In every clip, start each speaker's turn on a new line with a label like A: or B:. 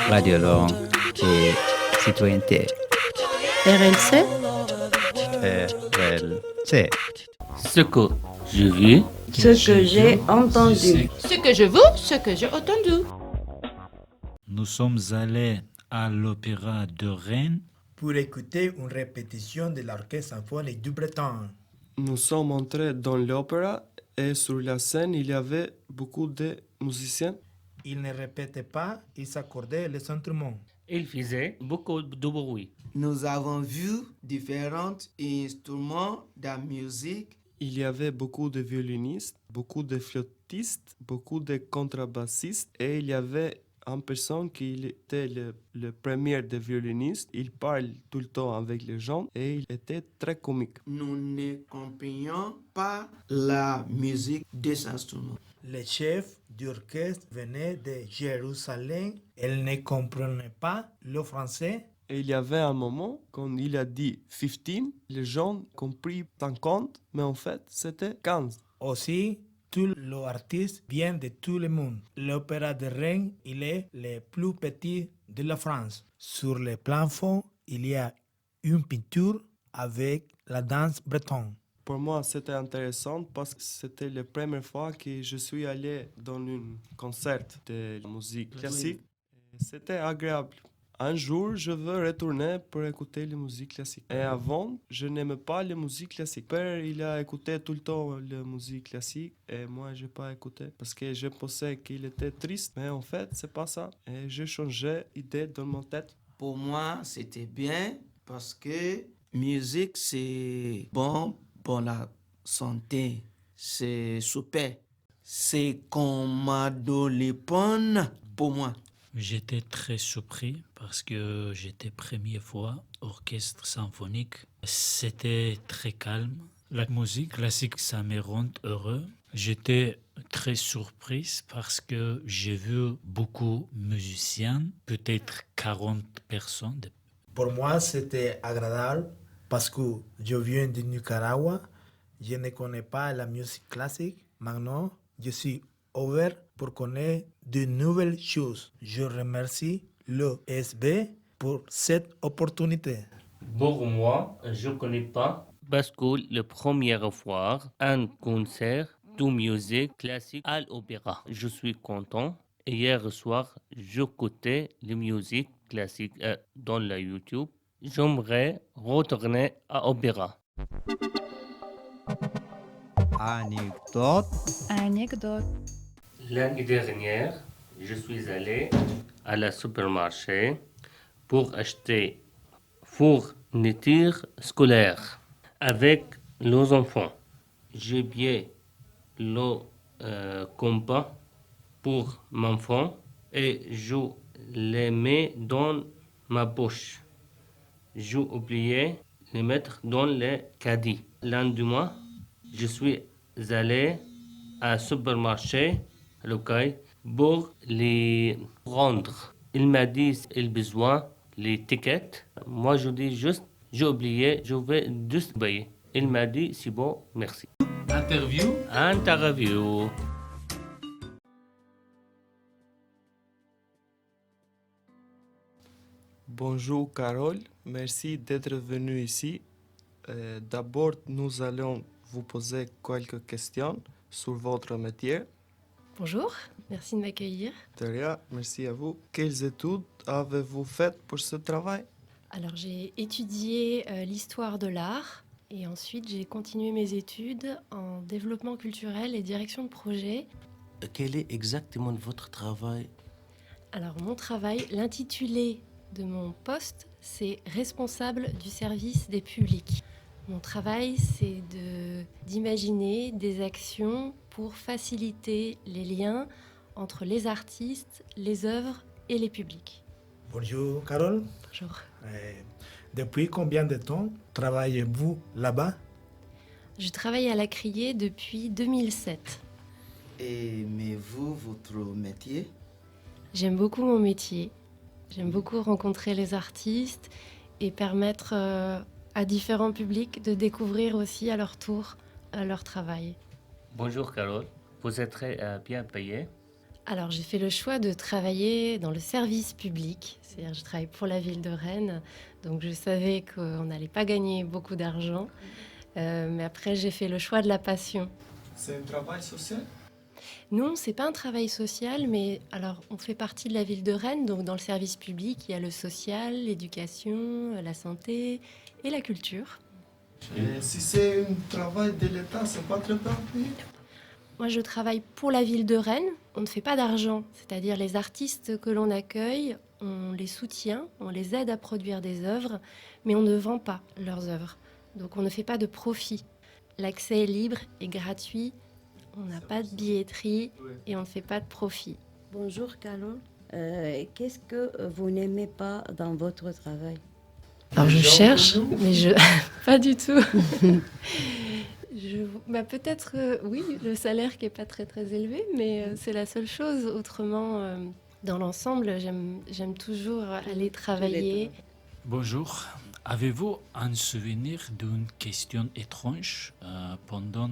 A: Radio Langue et Citoyenneté.
B: RLC
A: RLC.
C: Ce que j'ai vu,
B: Ce que j'ai entendu.
D: Ce que je veux, ce que j'ai entendu.
E: Nous sommes allés à l'Opéra de Rennes.
F: Pour écouter une répétition de l'orchestre symphonique du Breton.
G: Nous sommes entrés dans l'opéra et sur la scène, il y avait beaucoup de musiciens.
F: Ils ne répétaient pas, ils s'accordaient les instruments.
C: il faisait beaucoup de bruit.
H: Nous avons vu différents instruments de musique.
G: Il y avait beaucoup de violonistes, beaucoup de flûtistes, beaucoup de contrebassistes et il y avait une personne qui était le premier des violonistes. Il parle tout le temps avec les gens et il était très comique.
H: Nous ne comprenions pas la musique des instruments.
F: Les chefs d'orchestre venaient de Jérusalem. Ils ne comprenaient pas le français.
G: Et il y avait un moment, quand il a dit 15, les gens compris 50, mais en fait, c'était 15.
F: Aussi, tous les artistes viennent de tout le monde. L'opéra de Rennes, il est le plus petit de la France. Sur le plafond, il y a une peinture avec la danse bretonne.
G: Pour moi, c'était intéressant parce que c'était la première fois que je suis allé dans un concert de musique classique. Et c'était agréable. Un jour, je veux retourner pour écouter la musique classique. Et avant, je n'aimais pas la musique classique. Père, il a écouté tout le temps la musique classique et moi, je n'ai pas écouté parce que je pensais qu'il était triste. Mais en fait, c'est pas ça. Et j'ai changé d'idée dans ma tête.
H: Pour moi, c'était bien parce que musique, c'est bon pour la santé. C'est super. C'est comme adolescent pour moi.
E: J'étais très surpris parce que j'étais première fois orchestre symphonique. C'était très calme. La musique classique, ça me rend heureux. J'étais très surprise parce que j'ai vu beaucoup de musiciens, peut-être 40 personnes.
F: Pour moi, c'était agréable parce que je viens du Nicaragua. Je ne connais pas la musique classique. Maintenant, je suis ouvert pour connaître de nouvelles choses. Je remercie le SB pour cette opportunité.
C: Pour moi, je ne connais pas parce que la première fois, un concert de musique classique à l'opéra. Je suis content. Hier soir, j'écoutais la musique classique dans la YouTube. J'aimerais retourner à l'opéra.
A: Anecdote.
C: L'année dernière, je suis allé à la supermarché pour acheter fourniture scolaire avec les enfants. J'ai bien le compas pour mon enfant et je les mets dans ma poche. J'ai oublié de les mettre dans le caddie. Lendemain, je suis allé à supermarché local pour les rendre. Il m'a dit il a besoin les tickets. Moi, je dis juste, j'ai oublié, je vais juste payer. Il m'a dit, c'est bon, merci. Interview.
G: Bonjour Carole, merci d'être venue ici. D'abord, nous allons vous poser quelques questions sur votre métier.
I: Bonjour, merci de m'accueillir.
G: De rien, merci à vous. Quelles études avez-vous faites pour ce travail?
I: Alors j'ai étudié l'histoire de l'art et ensuite j'ai continué mes études en développement culturel et direction de projet.
C: Quel est exactement votre travail?
I: Alors mon travail, l'intitulé de mon poste, c'est responsable du service des publics. Mon travail, c'est d'imaginer des actions pour faciliter les liens entre les artistes, les œuvres et les publics.
F: Bonjour Carole.
I: Bonjour.
F: Depuis combien de temps travaillez-vous là-bas?
I: Je travaille à la Criée depuis 2007.
H: Aimez-vous votre métier?
I: J'aime beaucoup mon métier. J'aime beaucoup rencontrer les artistes et permettre à différents publics de découvrir aussi à leur tour leur travail.
C: Bonjour Carole, vous êtes très bien payé?
I: Alors, j'ai fait le choix de travailler dans le service public. C'est-à-dire, je travaille pour la ville de Rennes. Donc, je savais qu'on n'allait pas gagner beaucoup d'argent. Mais après, j'ai fait le choix de la passion.
G: C'est un travail social?
I: Non, c'est pas un travail social, mais alors, on fait partie de la ville de Rennes. Donc, dans le service public, il y a le social, l'éducation, la santé et la culture.
G: Et si c'est un travail de l'État, c'est pas très bien payé?
I: Moi, je travaille pour la ville de Rennes. On ne fait pas d'argent, c'est-à-dire les artistes que l'on accueille, on les soutient, on les aide à produire des œuvres, mais on ne vend pas leurs œuvres. Donc on ne fait pas de profit. L'accès est libre et gratuit, on n'a pas de billetterie et on ne fait pas de profit.
B: Bonjour Calon. Qu'est-ce que vous n'aimez pas dans votre travail?
I: Alors je cherche, mais je... pas du tout. Peut-être, oui, le salaire qui n'est pas très très élevé, mais c'est la seule chose. Autrement, dans l'ensemble, j'aime toujours aller travailler.
E: Bonjour. Avez-vous un souvenir d'une question étrange pendant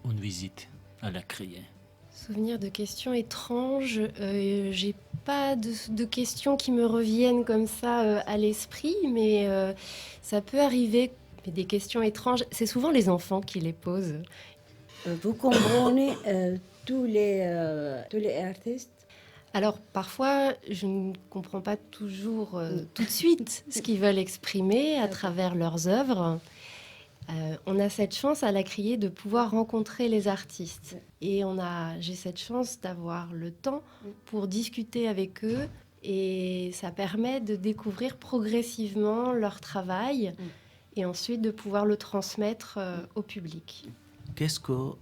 E: une visite à la criée?
I: Souvenir de questions étranges, j'ai pas de questions qui me reviennent comme ça à l'esprit, mais ça peut arriver. Mais des questions étranges, c'est souvent les enfants qui les posent.
B: Vous comprenez tous les artistes?
I: Alors parfois, je ne comprends pas toujours tout de suite ce qu'ils veulent exprimer à travers leurs œuvres. On a cette chance à la Criée de pouvoir rencontrer les artistes. Et j'ai cette chance d'avoir le temps pour discuter avec eux. Et ça permet de découvrir progressivement leur travail et ensuite de pouvoir le transmettre au public.
H: Qu'est-ce que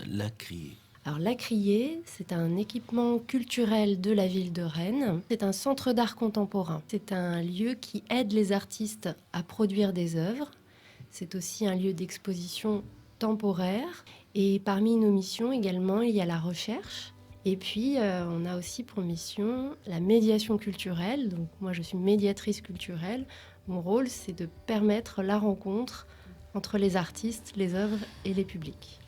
H: la Criée?
I: Alors la Criée, c'est un équipement culturel de la ville de Rennes. C'est un centre d'art contemporain. C'est un lieu qui aide les artistes à produire des œuvres. C'est aussi un lieu d'exposition temporaire. Et parmi nos missions également, il y a la recherche. Et puis, on a aussi pour mission la médiation culturelle. Donc moi, je suis médiatrice culturelle. Mon rôle, c'est de permettre la rencontre entre les artistes, les œuvres et les publics.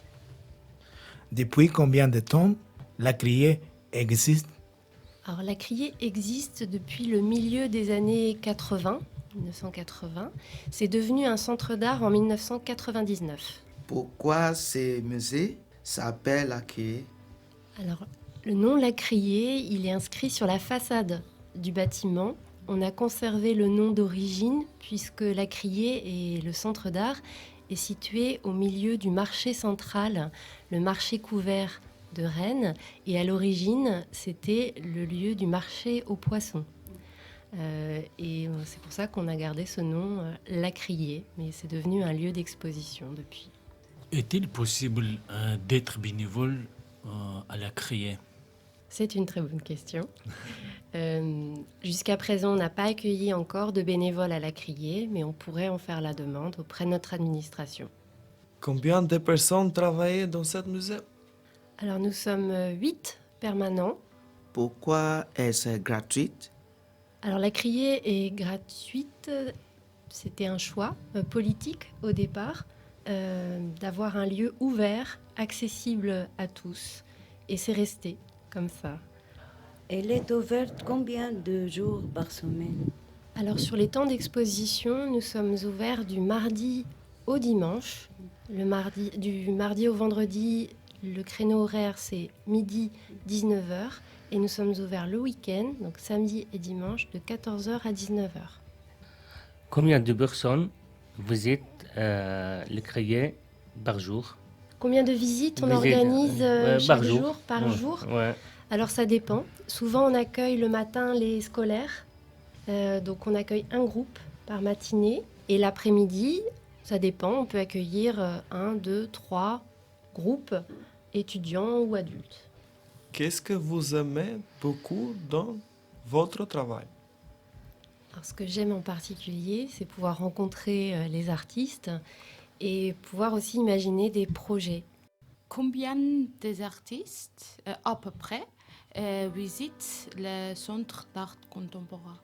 F: Depuis combien de temps la Criée existe?
I: Alors la Criée existe depuis le milieu des années 80, 1980. C'est devenu un centre d'art en 1999.
H: Pourquoi ce musée s'appelle la Criée?
I: Alors le nom La Criée, il est inscrit sur la façade du bâtiment. On a conservé le nom d'origine puisque La Criée et le centre d'art est situé au milieu du marché central, le marché couvert de Rennes. Et à l'origine, c'était le lieu du marché aux poissons. Et c'est pour ça qu'on a gardé ce nom, La Criée. Mais c'est devenu un lieu d'exposition depuis.
E: Est-il possible d'être bénévole à la Criée?
I: C'est une très bonne question. Jusqu'à présent, on n'a pas accueilli encore de bénévoles à la Criée, mais on pourrait en faire la demande auprès de notre administration.
G: Combien de personnes travaillent dans ce musée?
I: Alors, nous sommes 8 permanents.
H: Pourquoi est-ce gratuite?
I: Alors, la Criée est gratuite. C'était un choix politique au départ, d'avoir un lieu ouvert, accessible à tous. Et c'est resté comme ça.
B: Elle est ouverte combien de jours par semaine?
I: Alors sur les temps d'exposition, nous sommes ouverts du mardi au dimanche. Du mardi au vendredi, le créneau horaire c'est midi 19h. Et nous sommes ouverts le week-end, donc samedi et dimanche, de 14h à 19h.
C: Combien de personnes visitent le Criée par jour?
I: Combien de visites on
C: Visites,
I: organise chaque jour, par
C: Ouais,
I: jour?
C: ouais.
I: Alors ça dépend. Souvent on accueille le matin les scolaires. Donc on accueille un groupe par matinée. Et l'après-midi, ça dépend. On peut accueillir 1, 2, 3 groupes étudiants ou adultes.
G: Qu'est-ce que vous aimez beaucoup dans votre travail?
I: Alors, ce que j'aime en particulier, c'est pouvoir rencontrer les artistes et pouvoir aussi imaginer des projets.
D: Combien des artistes, à peu près, visitent le centre d'art contemporain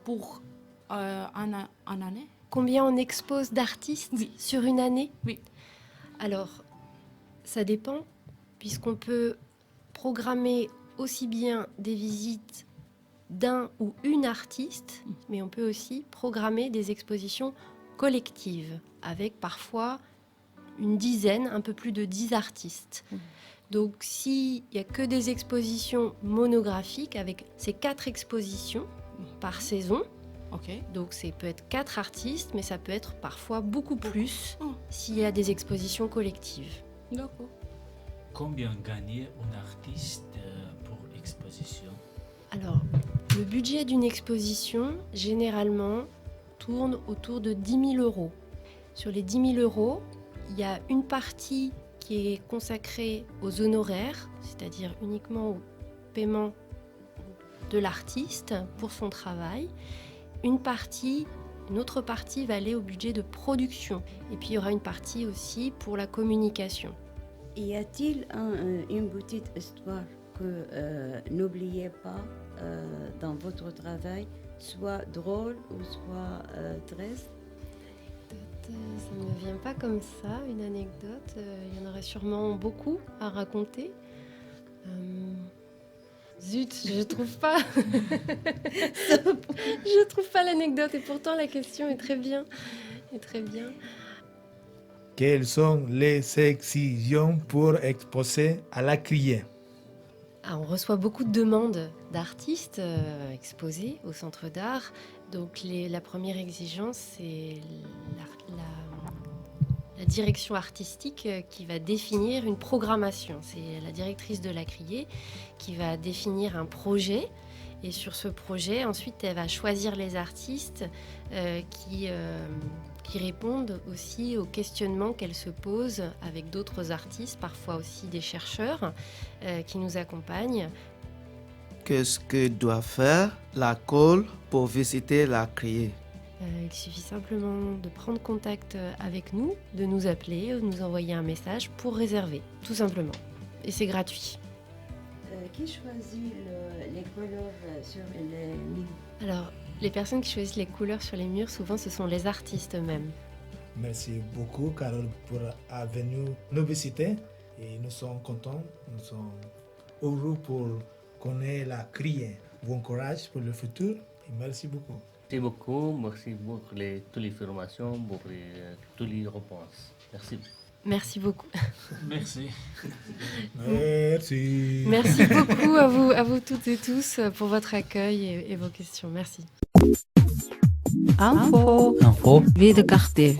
D: pour une année?
I: Combien on expose d'artistes sur une année?
D: Oui.
I: Alors, ça dépend, puisqu'on peut programmer aussi bien des visites d'un ou une artiste, mais on peut aussi programmer des expositions collectives avec parfois une dizaine, un peu plus de 10 artistes. Donc s'il n'y a que des expositions monographiques avec ces 4 expositions par saison, donc ça peut être 4 artistes, mais ça peut être parfois beaucoup plus s'il y a des expositions collectives.
D: D'accord.
E: Combien gagnait un artiste pour exposition?
I: Alors, le budget d'une exposition, généralement, tourne autour de 10 000 euros. Sur les 10 000 euros, il y a une partie qui est consacrée aux honoraires, c'est-à-dire uniquement au paiement de l'artiste pour son travail. Une autre partie va aller au budget de production. Et puis il y aura une partie aussi pour la communication.
B: Y a-t-il une petite histoire que n'oubliez pas dans votre travail, soit drôle ou soit triste?
I: Ça ne me vient pas comme ça, une anecdote. Il y en aurait sûrement beaucoup à raconter. Zut, je trouve pas. Je trouve pas l'anecdote et pourtant la question est très bien.
F: Quelles sont les exigences pour exposer à la criée?
I: On reçoit beaucoup de demandes d'artistes exposés au centre d'art. Donc la première exigence, c'est la direction artistique qui va définir une programmation. C'est la directrice de la criée qui va définir un projet. Et sur ce projet, ensuite, elle va choisir les artistes qui répondent aussi aux questionnements qu'elle se pose avec d'autres artistes, parfois aussi des chercheurs qui nous accompagnent.
H: Qu'est-ce que doit faire la Colle pour visiter la criée?
I: Il suffit simplement de prendre contact avec nous, de nous appeler ou de nous envoyer un message pour réserver, tout simplement. Et c'est gratuit.
B: Qui choisit les couleurs sur les murs?
I: Alors, les personnes qui choisissent les couleurs sur les murs, souvent, ce sont les artistes eux-mêmes.
F: Merci beaucoup, Carole, pour venir nous visiter. Et nous sommes contents, nous sommes heureux pour connaître la criée. Bon courage pour le futur et merci beaucoup.
C: Merci beaucoup, merci pour toutes les formations, pour toutes les réponses. Merci.
I: Merci beaucoup.
E: Merci.
F: Merci.
I: Merci beaucoup à vous toutes et tous pour votre accueil et vos questions. Merci.
A: Info. Vie de quartier.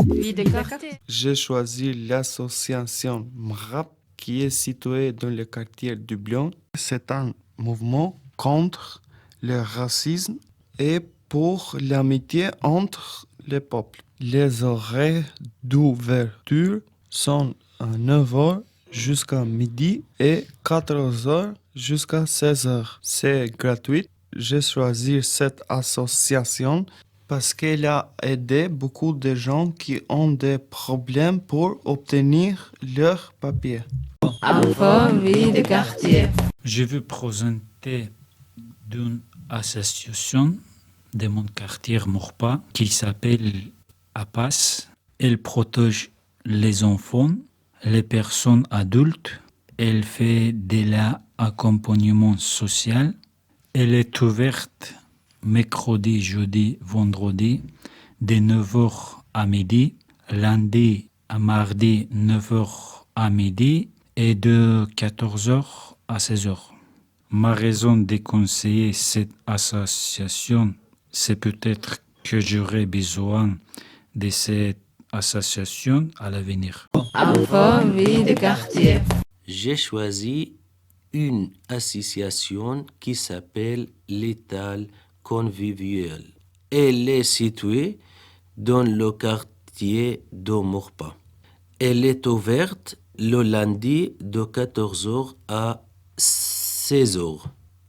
G: J'ai choisi l'association MRAP qui est située dans le quartier du Blion. C'est un mouvement contre le racisme et pour l'amitié entre les peuples. Les horaires d'ouverture sont à 9h jusqu'à midi et 14h jusqu'à 16h. C'est gratuit. J'ai choisi cette association parce qu'elle a aidé beaucoup de gens qui ont des problèmes pour obtenir leurs papiers.
A: Info, vie de quartier.
E: Je veux présenter d'une association de mon quartier Morpa qui s'appelle APAS. Elle protège les enfants, les personnes adultes. Elle fait de l'accompagnement social. Elle est ouverte mercredi, jeudi, vendredi de 9h à midi, lundi à mardi 9h à midi et de 14h à 16h. Ma raison de conseiller cette association, c'est peut-être que j'aurai besoin de cette association à l'avenir.
A: Info, vie de quartier.
J: J'ai choisi une association qui s'appelle l'Étal Convivial. Elle est située dans le quartier de Morpa. Elle est ouverte le lundi de 14h à 16h.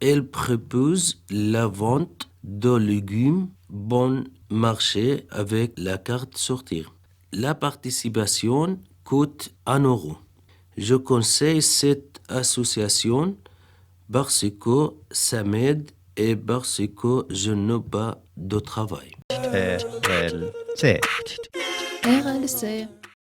J: Elle propose la vente de légumes bon marché avec la carte sortir. La participation coûte 1 euro. Je conseille cette association parce que ça m'aide et parce que je n'ai pas de travail.
A: RLC.